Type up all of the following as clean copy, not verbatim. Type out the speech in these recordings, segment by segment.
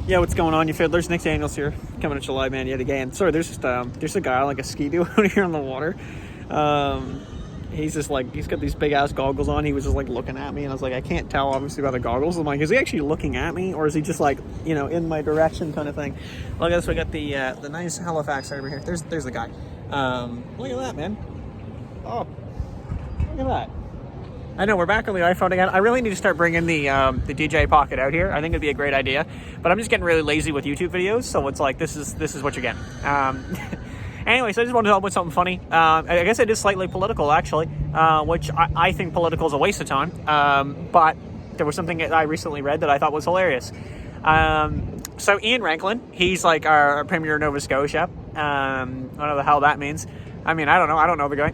Yeah, what's going on, you fiddlers? Nick Daniels here, coming at you live, man, yet again. Sorry, there's a guy on like a ski out here on the water. He's just like, he's got these big ass goggles on. He was just like looking at me, and I was like, I can't tell obviously by the goggles. I'm like, is he actually looking at me, or is he just like, in my direction kind of thing? Look at this. We got the nice Halifax over here. There's the guy. Look at that, man. Oh, look at that. I know, we're back on the iPhone again. I really need to start bringing the DJI Pocket out here. I think it'd be a great idea, but I'm just getting really lazy with YouTube videos, so it's like, this is what you're getting. Anyways, I just wanted to talk about something funny. I guess it is slightly political, actually, which I think political is a waste of time, but there was something that I recently read that I thought was hilarious. So Ian Ranklin, he's like our Premier of Nova Scotia. I don't know the hell that means. I mean, I don't know the guy.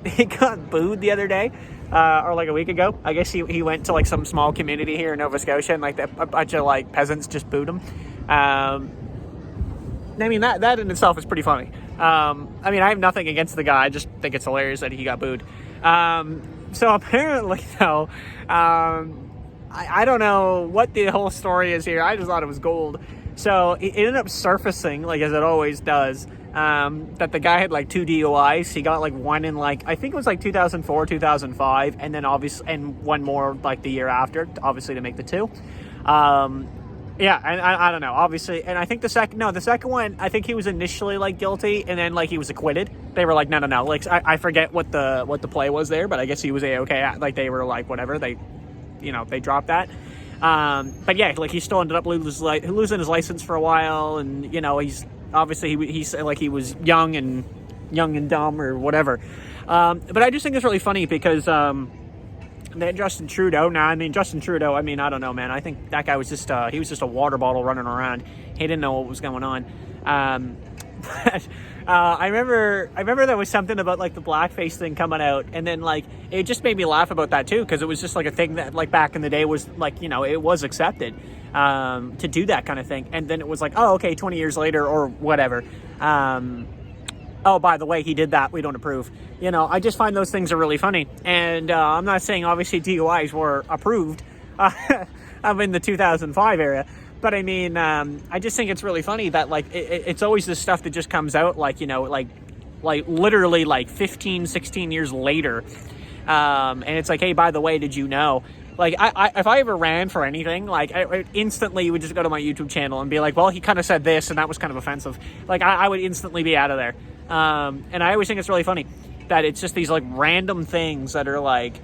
He got booed the other day. Or like a week ago. I guess he went to like some small community here in Nova Scotia, and like a bunch of like peasants just booed him. I mean, that in itself is pretty funny. I mean, I have nothing against the guy. I just think it's hilarious that he got booed. So apparently, though, I don't know what the whole story is here. I just thought it was gold. So it ended up surfacing, like as it always does, that the guy had like 2 DUIs. He got like one in like, I think it was like 2004, 2005, and then obviously, and one more like the year after, obviously to make the 2. Yeah, and I don't know, obviously, and I think the second one, I think he was initially like guilty, and then like he was acquitted. They were like, no, like I forget what the play was there, but I guess he was okay. Like they were like, whatever, they dropped that. But yeah, like he still ended up losing his license for a while, and he's obviously he's like he was young and dumb or whatever. But I just think it's really funny because that Justin Trudeau. Now, I mean, Justin Trudeau, I mean, I don't know, man. I think that guy was just he was just a water bottle running around. He didn't know what was going on. But I remember there was something about like the blackface thing coming out, and then like it just made me laugh about that too, because it was just like a thing that like back in the day was like, it was accepted to do that kind of thing, and then it was like, oh, okay, 20 years later or whatever. Oh, by the way, he did that, we don't approve. I just find those things are really funny, and I'm not saying obviously DUIs were approved. I'm in the 2005 era. But I mean, I just think it's really funny that like it's always this stuff that just comes out like, like literally like 15, 16 years later. And it's like, hey, by the way, did you know? Like if I ever ran for anything, like I instantly would just go to my YouTube channel and be like, well, he kind of said this and that was kind of offensive. Like I would instantly be out of there. And I always think it's really funny that it's just these like random things that are like,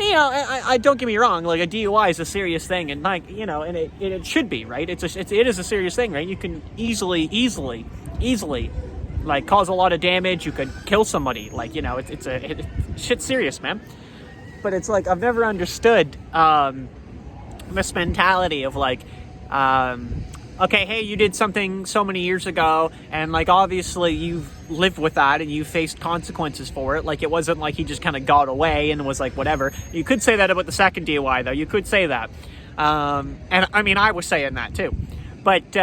I don't get me wrong, like a DUI is a serious thing, and like, and it should be, right? It is a serious thing, right? You can easily like cause a lot of damage. You could kill somebody, like, shit's serious, man. But it's like, I've never understood this mentality of like, okay, hey, you did something so many years ago, and like obviously you've lived with that and you faced consequences for it. Like it wasn't like he just kind of got away and was like whatever. You could say that about the second DUI though. You could say that, and I mean I was saying that too, but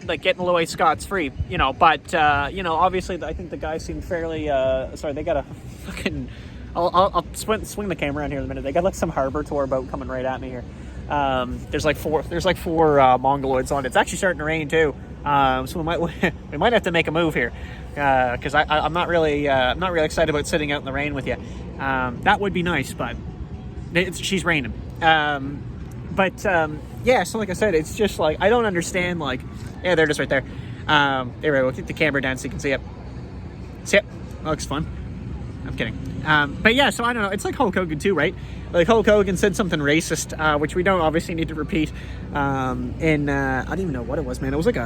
like getting away scot's free, But obviously I think the guy seemed fairly. Sorry, they got a fucking. I'll swing the camera around here in a minute. They got like some harbor tour boat coming right at me here. There's like four mongoloids on it. It's actually starting to rain too, so we might have to make a move here, because I'm not really excited about sitting out in the rain with you. That would be nice, but she's raining. Yeah, so like I said, it's just like I don't understand. Like, yeah, there it is right there. There we go. We'll keep the camera down so you can see it. See it? That looks fun. I'm kidding. But yeah, so I don't know. It's like Hulk Hogan too, right? Like Hulk Hogan said something racist, which we don't obviously need to repeat. I don't even know what it was, man. It was like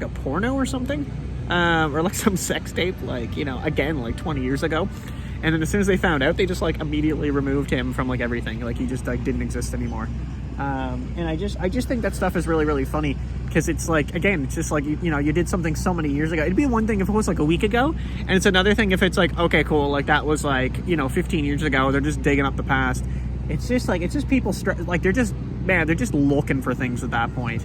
a porno or something, or like some sex tape, like, again, like 20 years ago. And then as soon as they found out, they just like immediately removed him from like everything. Like he just like didn't exist anymore. And I just think that stuff is really, really funny, because it's like, again, it's just like, you did something so many years ago. It'd be one thing if it was like a week ago, and it's another thing if it's like, okay, cool, like that was like, 15 years ago. They're just digging up the past. It's just people like they're just looking for things at that point,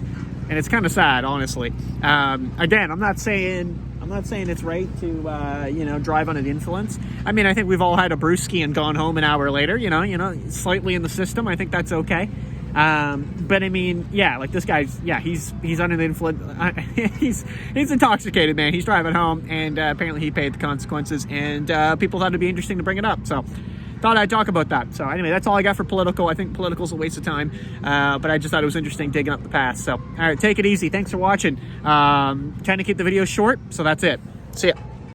and it's kind of sad, honestly. Again, I'm not saying it's right to drive on an influence. I mean, I think we've all had a brewski and gone home an hour later, slightly in the system. I think that's okay. But I mean, yeah, like this guy's, yeah, he's under the influence. He's intoxicated, man. He's driving home, and apparently he paid the consequences, and people thought it'd be interesting to bring it up. So thought I'd talk about that. So anyway, that's all I got for political. I think political's a waste of time, but I just thought it was interesting digging up the past. So all right, take it easy. Thanks for watching. Trying to keep the videos short, so that's it. See ya.